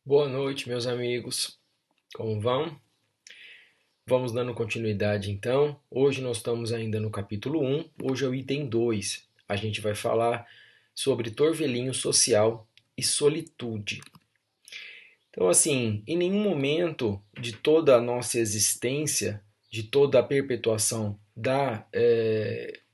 Boa noite, meus amigos. Como vão? Vamos dando continuidade então. Hoje nós estamos ainda no capítulo 1, hoje é o item 2. A gente vai falar sobre torvelinho social e solitude. Então, assim, em nenhum momento de toda a nossa existência, de toda a perpetuação da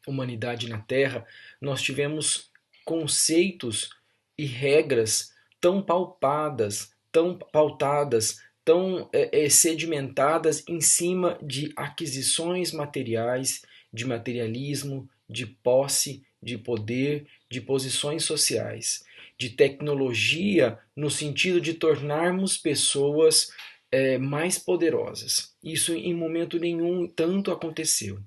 humanidade na Terra, nós tivemos conceitos e regras tão palpadas, tão pautadas, tão sedimentadas em cima de aquisições materiais, de materialismo, de posse, de poder, de posições sociais, de tecnologia no sentido de tornarmos pessoas mais poderosas. Isso em momento nenhum tanto aconteceu.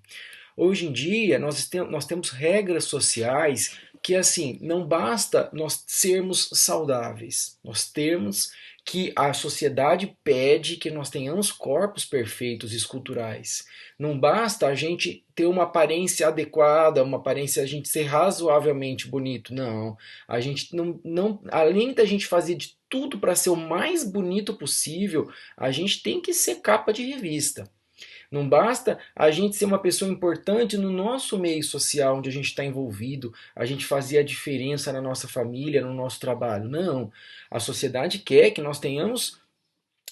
Hoje em dia, nós temos regras sociais que, assim, não basta nós sermos saudáveis, nós temos que a sociedade pede que nós tenhamos corpos perfeitos, esculturais. Não basta a gente ter uma aparência adequada, uma aparência, a gente ser razoavelmente bonito. Não. A gente não além da gente fazer de tudo para ser o mais bonito possível, a gente tem que ser capa de revista. Não basta a gente ser uma pessoa importante no nosso meio social, onde a gente está envolvido, a gente fazer a diferença na nossa família, no nosso trabalho. Não. A sociedade quer que nós tenhamos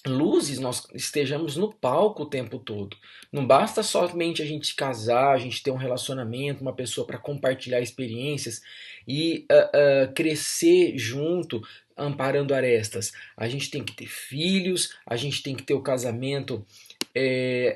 luzes, nós estejamos no palco o tempo todo. Não basta somente a gente casar, a gente ter um relacionamento, uma pessoa para compartilhar experiências e crescer junto, amparando arestas. A gente tem que ter filhos, a gente tem que ter o casamento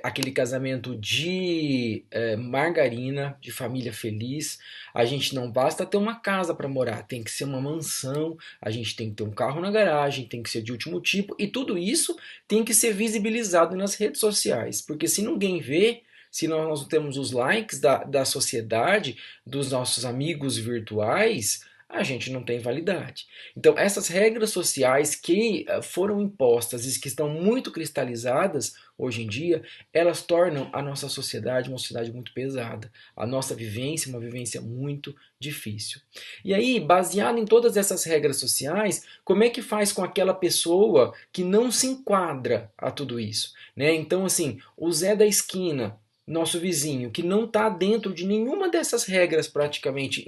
aquele casamento de margarina, de família feliz. A gente não basta ter uma casa para morar, tem que ser uma mansão, a gente tem que ter um carro na garagem, tem que ser de último tipo, e tudo isso tem que ser visibilizado nas redes sociais, porque se ninguém vê, se nós não temos os likes da sociedade, dos nossos amigos virtuais, a gente não tem validade. Então, essas regras sociais que foram impostas e que estão muito cristalizadas hoje em dia, elas tornam a nossa sociedade uma sociedade muito pesada. A nossa vivência uma vivência muito difícil. E aí, baseado em todas essas regras sociais, como é que faz com aquela pessoa que não se enquadra a tudo isso? Né? Então, assim, o Zé da esquina, nosso vizinho, que não está dentro de nenhuma dessas regras praticamente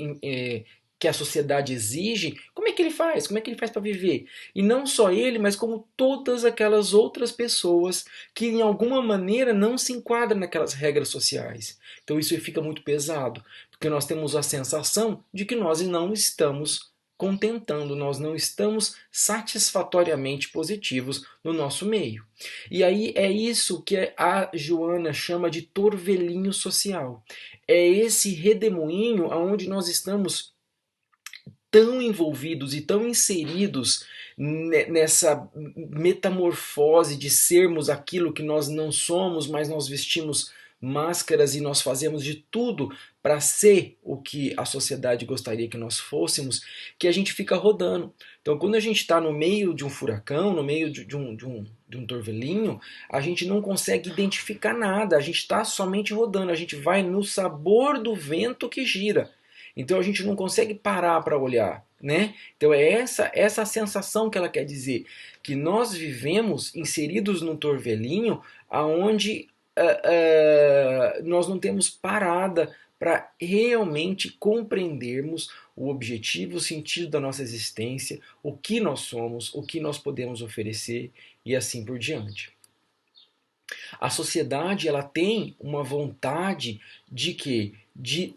que a sociedade exige, como é que ele faz? Como é que ele faz para viver? E não só ele, mas como todas aquelas outras pessoas que em alguma maneira não se enquadram naquelas regras sociais. Então isso fica muito pesado, porque nós temos a sensação de que nós não estamos contentando, nós não estamos satisfatoriamente positivos no nosso meio. E aí é isso que a Joana chama de torvelinho social. É esse redemoinho aonde nós estamos tão envolvidos e tão inseridos nessa metamorfose de sermos aquilo que nós não somos, mas nós vestimos máscaras e nós fazemos de tudo para ser o que a sociedade gostaria que nós fôssemos, que a gente fica rodando. Então, quando a gente está no meio de um furacão, no meio de um torvelinho, a gente não consegue identificar nada, a gente está somente rodando, a gente vai no sabor do vento que gira. Então a gente não consegue parar para olhar, né? Então é essa sensação que ela quer dizer, que nós vivemos inseridos num torvelinho aonde nós não temos parada para realmente compreendermos o objetivo, o sentido da nossa existência, o que nós somos, o que nós podemos oferecer e assim por diante. A sociedade ela tem uma vontade de que de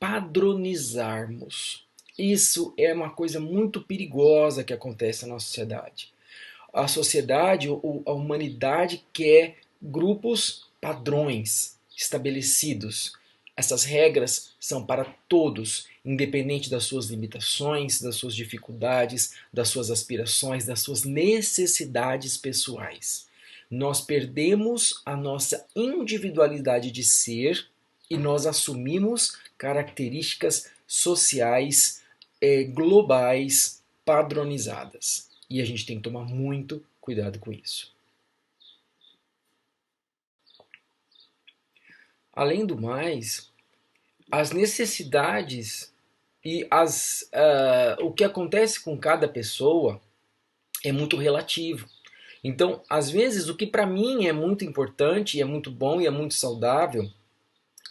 padronizarmos. Isso é uma coisa muito perigosa que acontece na sociedade. A sociedade, a humanidade quer grupos padrões estabelecidos. Essas regras são para todos, independente das suas limitações, das suas dificuldades, das suas aspirações, das suas necessidades pessoais. Nós perdemos a nossa individualidade de ser e nós assumimos características sociais globais padronizadas. E a gente tem que tomar muito cuidado com isso. Além do mais, as necessidades e o que acontece com cada pessoa é muito relativo. Então, às vezes, o que para mim é muito importante, e é muito bom, e é muito saudável,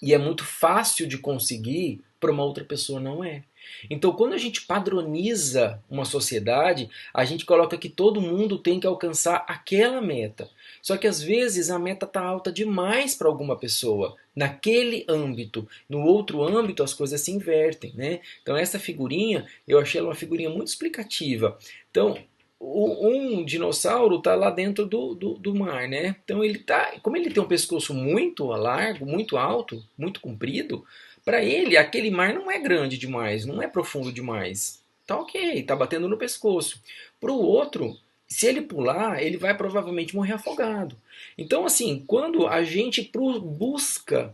e é muito fácil de conseguir, para uma outra pessoa não é. Então, quando a gente padroniza uma sociedade, a gente coloca que todo mundo tem que alcançar aquela meta. Só que às vezes a meta está alta demais para alguma pessoa, naquele âmbito. No outro âmbito as coisas se invertem, né? Então essa figurinha, eu achei ela uma figurinha muito explicativa. Então, um dinossauro está lá dentro do mar, né? Então ele tá, como ele tem um pescoço muito largo, muito alto, muito comprido, para ele aquele mar não é grande demais, não é profundo demais. Tá ok, tá batendo no pescoço. Para o outro, se ele pular, ele vai provavelmente morrer afogado. Então, assim, quando a gente busca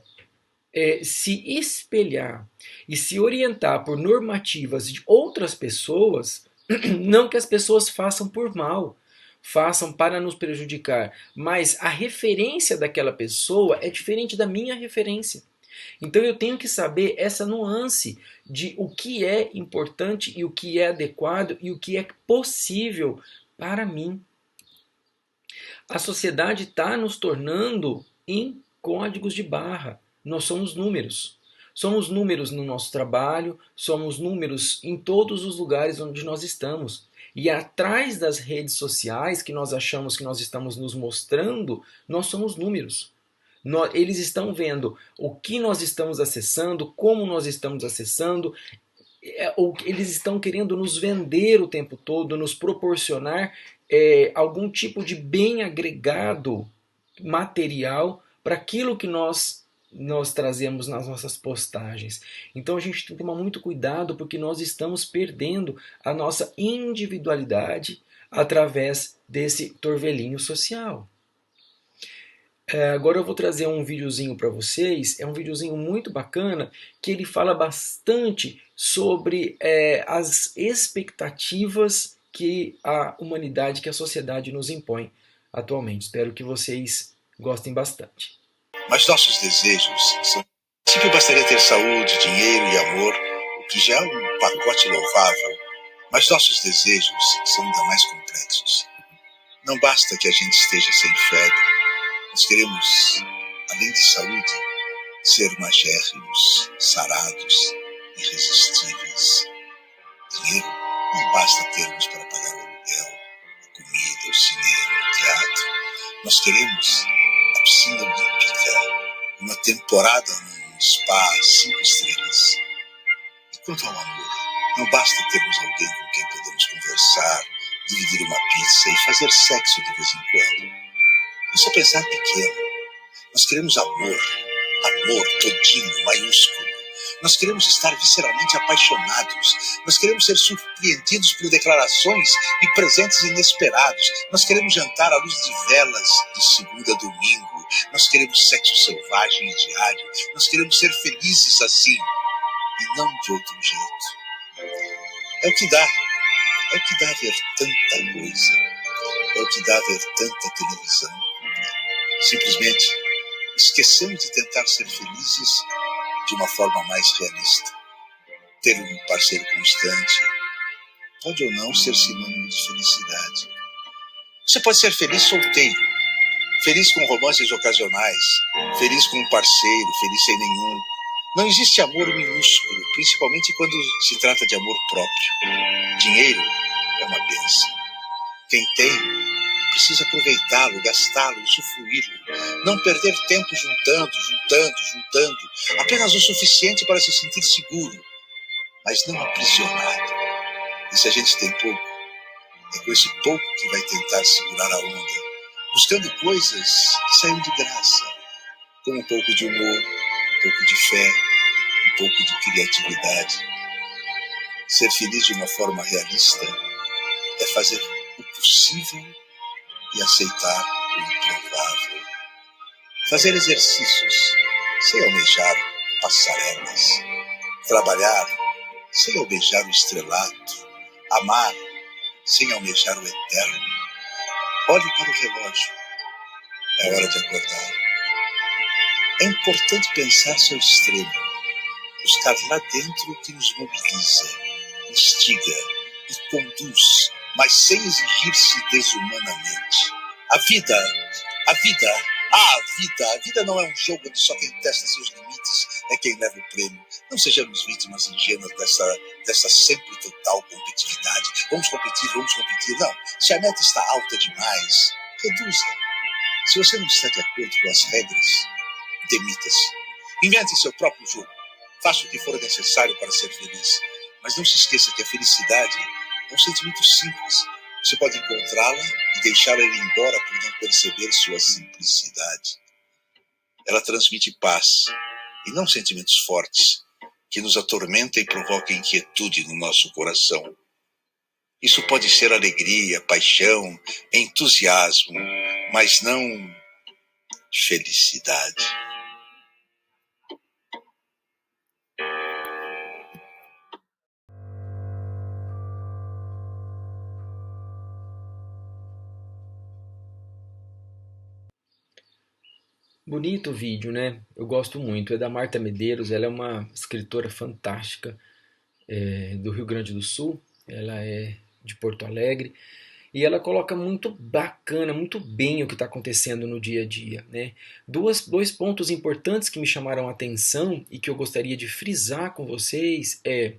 se espelhar e se orientar por normativas de outras pessoas, não que as pessoas façam por mal, façam para nos prejudicar, mas a referência daquela pessoa é diferente da minha referência. Então eu tenho que saber essa nuance de o que é importante e o que é adequado e o que é possível para mim. A sociedade está nos tornando em códigos de barra. Nós somos números. Somos números no nosso trabalho, somos números em todos os lugares onde nós estamos. E atrás das redes sociais que nós achamos que nós estamos nos mostrando, nós somos números. Eles estão vendo o que nós estamos acessando, como nós estamos acessando, eles estão querendo nos vender o tempo todo, nos proporcionar algum tipo de bem agregado material para aquilo que nós trazemos nas nossas postagens. Então a gente tem que tomar muito cuidado porque nós estamos perdendo a nossa individualidade através desse torvelinho social. Agora eu vou trazer um videozinho para vocês, é um videozinho muito bacana, que ele fala bastante sobre as expectativas que a humanidade, que a sociedade nos impõe atualmente. Espero que vocês gostem bastante. Mas nossos desejos são... Sempre bastaria ter saúde, dinheiro e amor, o que já é um pacote louvável, mas nossos desejos são ainda mais complexos. Não basta que a gente esteja sem febre. Nós queremos, além de saúde, ser magérrimos, sarados, irresistíveis. Dinheiro não basta termos para pagar o aluguel, a comida, o cinema, o teatro. Nós queremos a piscina olímpica, uma temporada num spa 5 estrelas. E quanto ao amor, não basta termos alguém com quem podemos conversar, dividir uma pizza e fazer sexo de vez em quando. Isso é pensar pequeno. Nós queremos amor, amor todinho, maiúsculo. Nós queremos estar visceralmente apaixonados. Nós queremos ser surpreendidos por declarações e presentes inesperados. Nós queremos jantar à luz de velas de segunda a domingo. Nós queremos sexo selvagem e diário. Nós queremos ser felizes assim e não de outro jeito. É o que dá. É o que dá ver tanta coisa. É o que dá ver tanta televisão. Simplesmente esquecemos de tentar ser felizes de uma forma mais realista. Ter um parceiro constante pode ou não ser sinônimo de felicidade. Você pode ser feliz solteiro, feliz com romances ocasionais, feliz com um parceiro, feliz sem nenhum. Não existe amor minúsculo, principalmente quando se trata de amor próprio. Dinheiro é uma bênção. Quem tem precisa aproveitá-lo, gastá-lo, usufruí-lo. Não perder tempo juntando, apenas o suficiente para se sentir seguro, mas não aprisionado. E se a gente tem pouco, é com esse pouco que vai tentar segurar a onda, buscando coisas que saem de graça, como um pouco de humor, um pouco de fé, um pouco de criatividade. Ser feliz de uma forma realista é fazer o possível e aceitar o improvável. Fazer exercícios sem almejar passarelas. Trabalhar sem almejar o estrelato. Amar sem almejar o eterno. Olhe para o relógio. É hora de acordar. É importante pensar-se ao extremo. Buscar lá dentro o que nos mobiliza, instiga e conduz mas sem exigir-se desumanamente. A vida, a vida não é um jogo onde só quem testa seus limites é quem leva o prêmio. Não sejamos vítimas ingênuas dessa sempre total competitividade. Vamos competir. Não, se a meta está alta demais, reduza. Se você não está de acordo com as regras, demita-se. Invente seu próprio jogo. Faça o que for necessário para ser feliz. Mas não se esqueça que a felicidade é um sentimento simples. Você pode encontrá-la e deixá-la ir embora por não perceber sua simplicidade. Ela transmite paz, e não sentimentos fortes, que nos atormentam e provocam inquietude no nosso coração. Isso pode ser alegria, paixão, entusiasmo, mas não felicidade. Bonito o vídeo, né? Eu gosto muito. É da Marta Medeiros, ela é uma escritora fantástica, do Rio Grande do Sul. Ela é de Porto Alegre. E ela coloca muito bacana, muito bem o que está acontecendo no dia a dia, né? Dois pontos importantes que me chamaram a atenção e que eu gostaria de frisar com vocês é: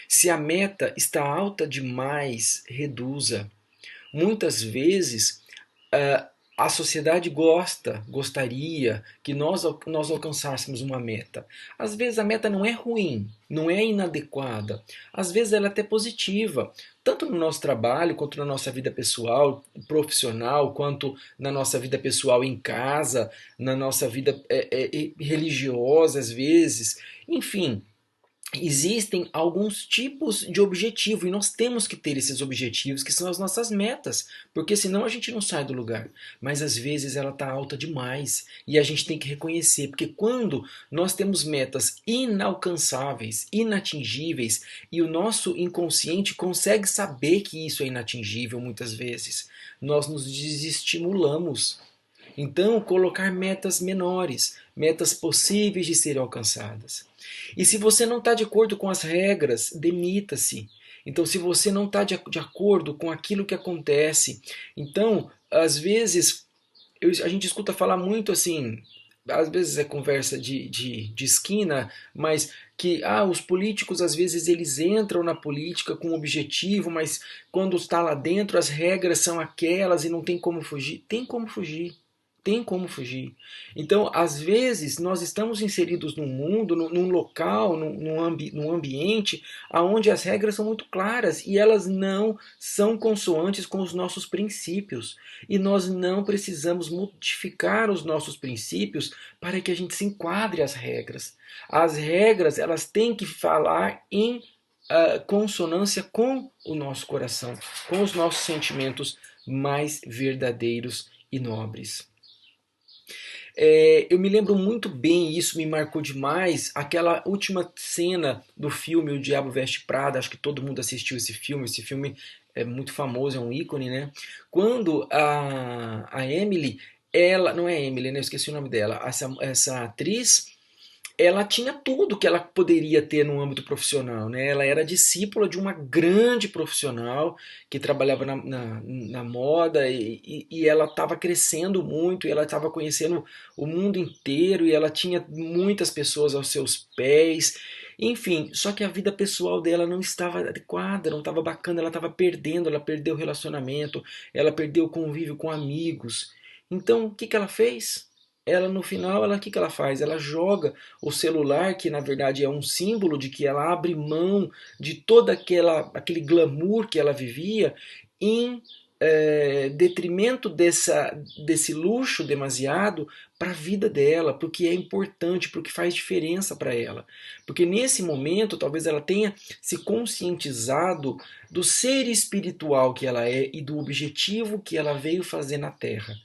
se a meta está alta demais, reduza. Muitas vezes a sociedade gostaria que nós alcançássemos uma meta. Às vezes a meta não é ruim, não é inadequada. Às vezes ela é até positiva, tanto no nosso trabalho, quanto na nossa vida pessoal, profissional, quanto na nossa vida pessoal em casa, na nossa vida religiosa às vezes. Enfim, existem alguns tipos de objetivo e nós temos que ter esses objetivos que são as nossas metas, porque senão a gente não sai do lugar. Mas às vezes ela está alta demais e a gente tem que reconhecer, porque quando nós temos metas inalcançáveis, inatingíveis, e o nosso inconsciente consegue saber que isso é inatingível muitas vezes, nós nos desestimulamos. Então, colocar metas menores, metas possíveis de serem alcançadas. E se você não está de acordo com as regras, demita-se. Então, se você não está de acordo com aquilo que acontece, então, às vezes, a gente escuta falar muito assim, às vezes é conversa de esquina, mas que os políticos às vezes eles entram na política com um objetivo, mas quando está lá dentro as regras são aquelas e não tem como fugir. Tem como fugir. Tem como fugir. Então, às vezes, nós estamos inseridos num mundo, num local, num ambiente onde as regras são muito claras e elas não são consoantes com os nossos princípios. E nós não precisamos modificar os nossos princípios para que a gente se enquadre às regras. As regras, elas têm que falar em consonância com o nosso coração, com os nossos sentimentos mais verdadeiros e nobres. Eu me lembro muito bem, isso me marcou demais, aquela última cena do filme O Diabo Veste Prada. Acho que todo mundo assistiu esse filme é muito famoso, é um ícone, né? Quando a Emily, ela, não é Emily, né? Eu esqueci o nome dela, essa atriz, ela tinha tudo que ela poderia ter no âmbito profissional, né? Ela era discípula de uma grande profissional que trabalhava na moda e ela estava crescendo muito, e ela estava conhecendo o mundo inteiro e ela tinha muitas pessoas aos seus pés. Enfim, só que a vida pessoal dela não estava adequada, não estava bacana, ela estava perdendo, ela perdeu o relacionamento, ela perdeu o convívio com amigos. Então, o que que ela fez? Ela no final, o que que ela faz? Ela joga o celular, que na verdade é um símbolo de que ela abre mão de todo aquele glamour que ela vivia, em detrimento desse luxo demasiado para a vida dela, porque é importante, porque faz diferença para ela. Porque nesse momento, talvez ela tenha se conscientizado do ser espiritual que ela é e do objetivo que ela veio fazer na Terra,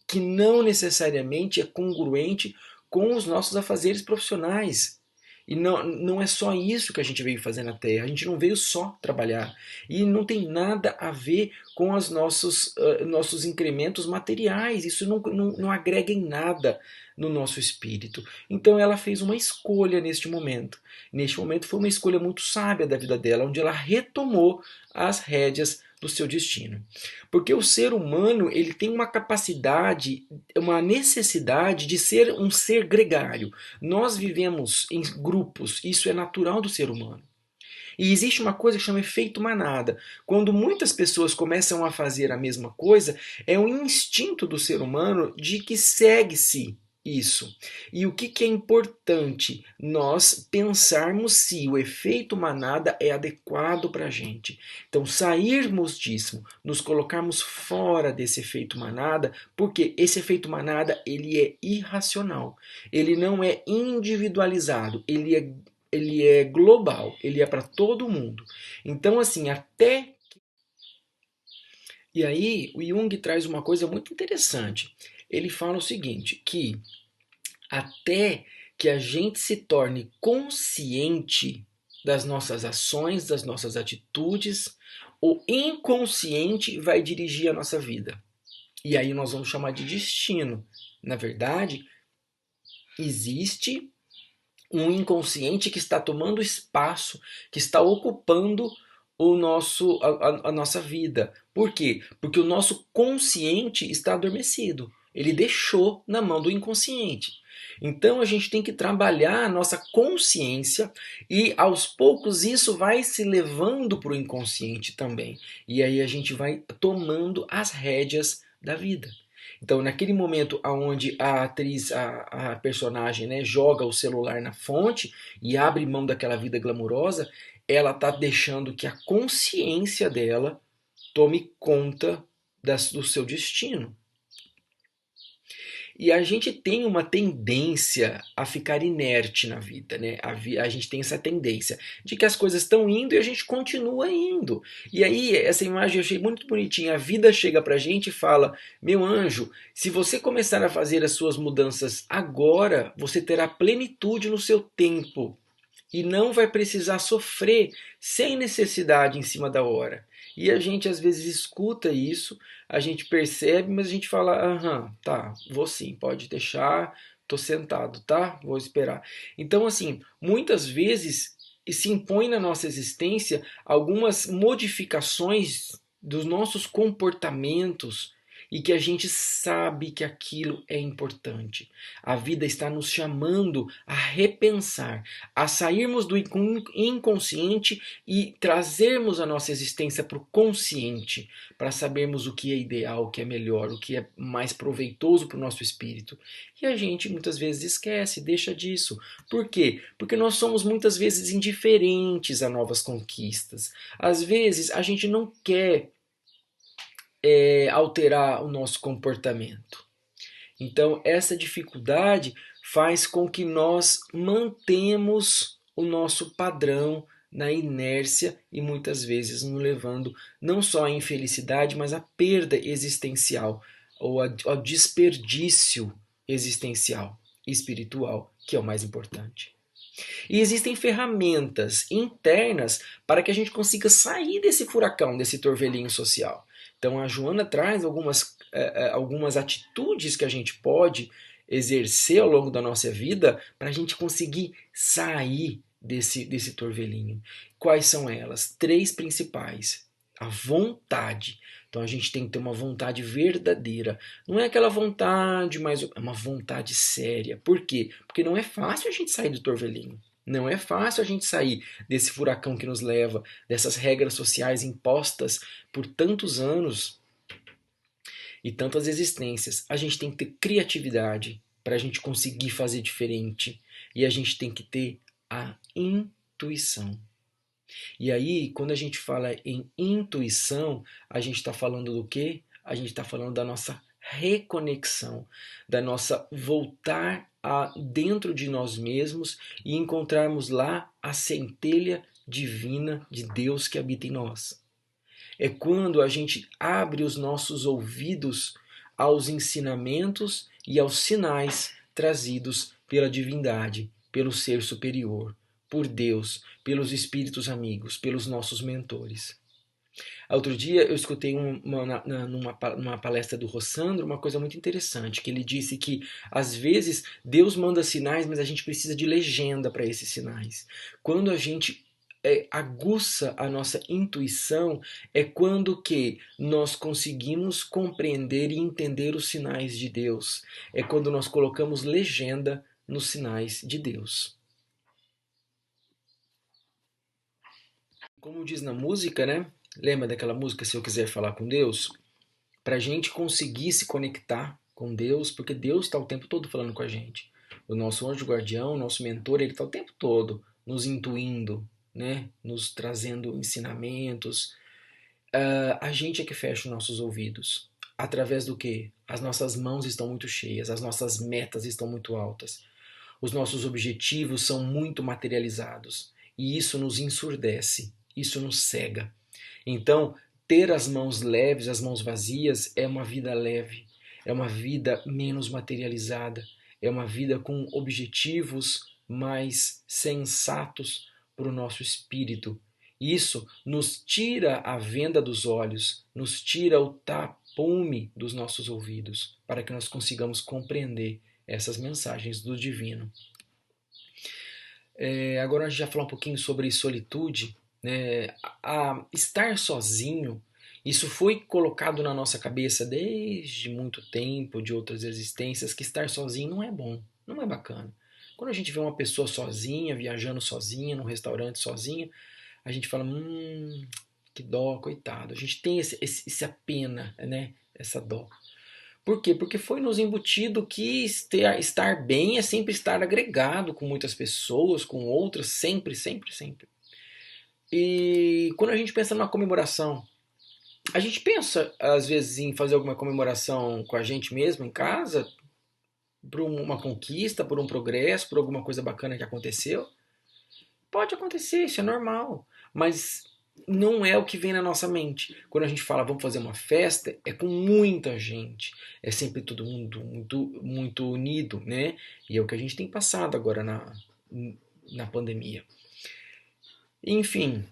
que não necessariamente é congruente com os nossos afazeres profissionais. E não é só isso que a gente veio fazer na Terra. A gente não veio só trabalhar. E não tem nada a ver com os nossos incrementos materiais. Isso não agrega em nada no nosso espírito. Então ela fez uma escolha neste momento. Neste momento foi uma escolha muito sábia da vida dela, onde ela retomou as rédeas do seu destino. Porque o ser humano, ele tem uma capacidade, uma necessidade de ser um ser gregário. Nós vivemos em grupos, isso é natural do ser humano. E existe uma coisa que chama efeito manada. Quando muitas pessoas começam a fazer a mesma coisa, é um instinto do ser humano de que segue-se isso. E o que é importante? Nós pensarmos se o efeito manada é adequado para a gente. Então, sairmos disso, nos colocarmos fora desse efeito manada, porque esse efeito manada ele é irracional. Ele não é individualizado, ele é global, ele é para todo mundo. Então, assim, até. E aí, o Jung traz uma coisa muito interessante. Ele fala o seguinte: que até que a gente se torne consciente das nossas ações, das nossas atitudes, o inconsciente vai dirigir a nossa vida. E aí nós vamos chamar de destino. Na verdade, existe um inconsciente que está tomando espaço, que está ocupando a nossa vida. Por quê? Porque o nosso consciente está adormecido. Ele deixou na mão do inconsciente. Então a gente tem que trabalhar a nossa consciência e aos poucos isso vai se levando para o inconsciente também. E aí a gente vai tomando as rédeas da vida. Então, naquele momento onde a atriz, a personagem, né, joga o celular na fonte e abre mão daquela vida glamurosa, ela está deixando que a consciência dela tome conta do seu destino. E a gente tem uma tendência a ficar inerte na vida, né? A gente tem essa tendência de que as coisas estão indo e a gente continua indo. E aí, essa imagem eu achei muito bonitinha. A vida chega pra gente e fala: meu anjo, se você começar a fazer as suas mudanças agora, você terá plenitude no seu tempo. E não vai precisar sofrer sem necessidade em cima da hora. E a gente às vezes escuta isso, a gente percebe, mas a gente fala: aham, tá, vou sim, pode deixar, tô sentado, tá? Vou esperar. Então, assim, muitas vezes se impõe na nossa existência algumas modificações dos nossos comportamentos e que a gente sabe que aquilo é importante. A vida está nos chamando a repensar, a sairmos do inconsciente e trazermos a nossa existência para o consciente, para sabermos o que é ideal, o que é melhor, o que é mais proveitoso para o nosso espírito. E a gente muitas vezes esquece, deixa disso. Por quê? Porque nós somos muitas vezes indiferentes a novas conquistas. Às vezes a gente não quer alterar o nosso comportamento. Então, essa dificuldade faz com que nós mantemos o nosso padrão na inércia e muitas vezes nos levando não só à infelicidade, mas à perda existencial ou ao desperdício existencial e espiritual, que é o mais importante. E existem ferramentas internas para que a gente consiga sair desse furacão, desse torvelinho social. Então a Joana traz algumas atitudes que a gente pode exercer ao longo da nossa vida para a gente conseguir sair desse torvelinho. Quais são elas? 3 principais. A vontade. Então a gente tem que ter uma vontade verdadeira. Não é aquela vontade, mas é uma vontade séria. Por quê? Porque não é fácil a gente sair do torvelinho. Não é fácil a gente sair desse furacão que nos leva, dessas regras sociais impostas por tantos anos e tantas existências. A gente tem que ter criatividade para a gente conseguir fazer diferente. E a gente tem que ter a intuição. E aí, quando a gente fala em intuição, a gente está falando do quê? A gente está falando da nossa reconexão, da nossa voltar dentro de nós mesmos e encontrarmos lá a centelha divina de Deus que habita em nós. É quando a gente abre os nossos ouvidos aos ensinamentos e aos sinais trazidos pela divindade, pelo ser superior, por Deus, pelos espíritos amigos, pelos nossos mentores. Outro dia eu escutei numa palestra do Rossandro uma coisa muito interessante, que ele disse que às vezes Deus manda sinais, mas a gente precisa de legenda para esses sinais. Quando a gente aguça a nossa intuição é quando que nós conseguimos compreender e entender os sinais de Deus. É quando nós colocamos legenda nos sinais de Deus. Como diz na música, né? Lembra daquela música Se Eu Quiser Falar com Deus? Para a gente conseguir se conectar com Deus, porque Deus está o tempo todo falando com a gente. O nosso anjo guardião, o nosso mentor, ele está o tempo todo nos intuindo, né? Nos trazendo ensinamentos. A gente é que fecha os nossos ouvidos. Através do quê? As nossas mãos estão muito cheias, as nossas metas estão muito altas, os nossos objetivos são muito materializados. E isso nos ensurdece, isso nos cega. Então, ter as mãos leves, as mãos vazias, é uma vida leve, é uma vida menos materializada, é uma vida com objetivos mais sensatos para o nosso espírito. Isso nos tira a venda dos olhos, nos tira o tapume dos nossos ouvidos, para que nós consigamos compreender essas mensagens do divino. Agora a gente já falou um pouquinho sobre solitude, né? Estar sozinho, isso foi colocado na nossa cabeça desde muito tempo, de outras existências, que estar sozinho não é bom, não é bacana. Quando a gente vê uma pessoa sozinha, viajando sozinha, num restaurante sozinha, a gente fala, que dó, coitado. A gente tem essa pena, né? Essa dó. Por quê? Porque foi nos embutido que estar bem é sempre estar agregado com muitas pessoas, com outras, sempre, sempre, sempre. E quando a gente pensa numa comemoração, a gente pensa às vezes em fazer alguma comemoração com a gente mesmo em casa, por uma conquista, por um progresso, por alguma coisa bacana que aconteceu. Pode acontecer, isso é normal, mas não é o que vem na nossa mente. Quando a gente fala vamos fazer uma festa, é com muita gente, é sempre todo mundo muito, muito unido, né? E é o que a gente tem passado agora na pandemia. Enfim,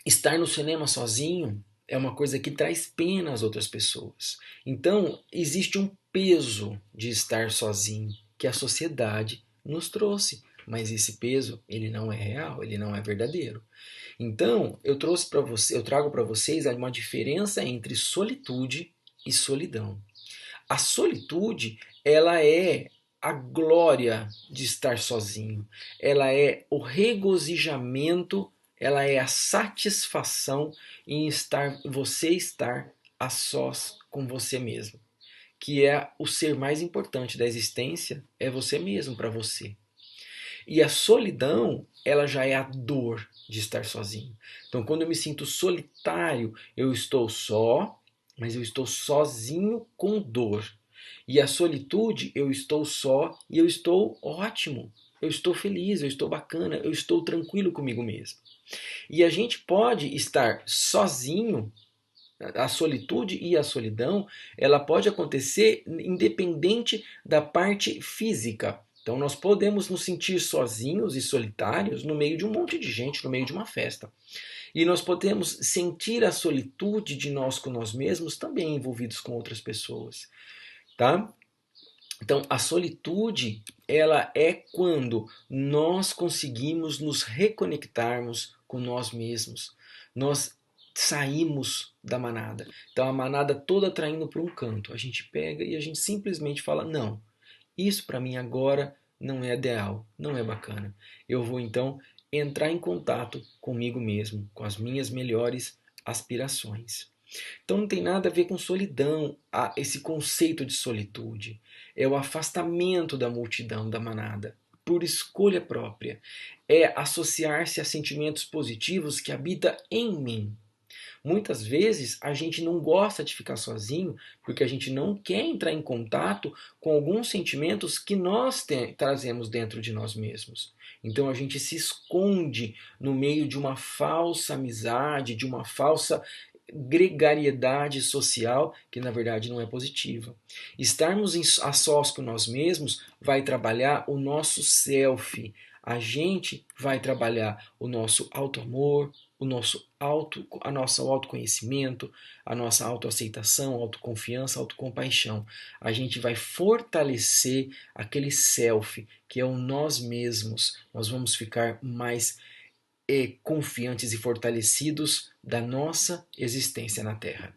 estar no cinema sozinho é uma coisa que traz pena às outras pessoas. Então, existe um peso de estar sozinho que a sociedade nos trouxe. Mas esse peso, ele não é real, ele não é verdadeiro. Então, eu trago para vocês uma diferença entre solitude e solidão. A solitude, ela é a glória de estar sozinho. Ela é o regozijamento, ela é a satisfação em você estar a sós com você mesmo. Que é o ser mais importante da existência, é você mesmo para você. E a solidão, ela já é a dor de estar sozinho. Então, quando eu me sinto solitário, eu estou só, mas eu estou sozinho com dor. E a solitude, eu estou só e eu estou ótimo. Eu estou feliz, eu estou bacana, eu estou tranquilo comigo mesmo. E a gente pode estar sozinho, a solitude e a solidão, ela pode acontecer independente da parte física. Então nós podemos nos sentir sozinhos e solitários no meio de um monte de gente, no meio de uma festa. E nós podemos sentir a solitude de nós com nós mesmos também envolvidos com outras pessoas, tá? Então a solitude, ela é quando nós conseguimos nos reconectarmos com nós mesmos. Nós saímos da manada. Então a manada toda está indo para um canto. A gente pega e a gente simplesmente fala, não, isso para mim agora não é ideal, não é bacana. Eu vou então entrar em contato comigo mesmo, com as minhas melhores aspirações. Então não tem nada a ver com solidão, esse conceito de solitude. É o afastamento da multidão, da manada, por escolha própria. É associar-se a sentimentos positivos que habitam em mim. Muitas vezes a gente não gosta de ficar sozinho porque a gente não quer entrar em contato com alguns sentimentos que nós trazemos dentro de nós mesmos. Então a gente se esconde no meio de uma falsa amizade, de uma falsa gregariedade social que na verdade não é positiva. Estarmos a sós com nós mesmos vai trabalhar o nosso self. A gente vai trabalhar o nosso auto-amor, o nosso autoconhecimento, a nossa autoaceitação, autoconfiança, autocompaixão. A gente vai fortalecer aquele self, que é o nós mesmos. Nós vamos ficar mais confiantes e fortalecidos da nossa existência na Terra.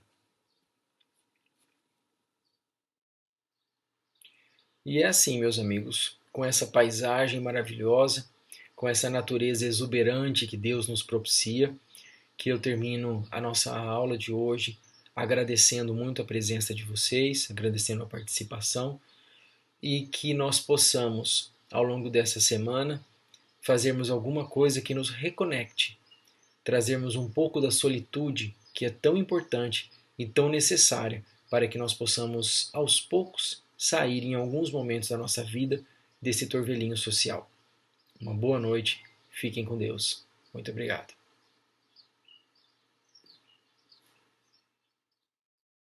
E é assim, meus amigos, com essa paisagem maravilhosa, com essa natureza exuberante que Deus nos propicia, que eu termino a nossa aula de hoje agradecendo muito a presença de vocês, agradecendo a participação e que nós possamos, ao longo dessa semana, fazermos alguma coisa que nos reconecte, trazermos um pouco da solitude que é tão importante e tão necessária para que nós possamos, aos poucos, sair em alguns momentos da nossa vida desse torvelinho social. Uma boa noite, fiquem com Deus. Muito obrigado.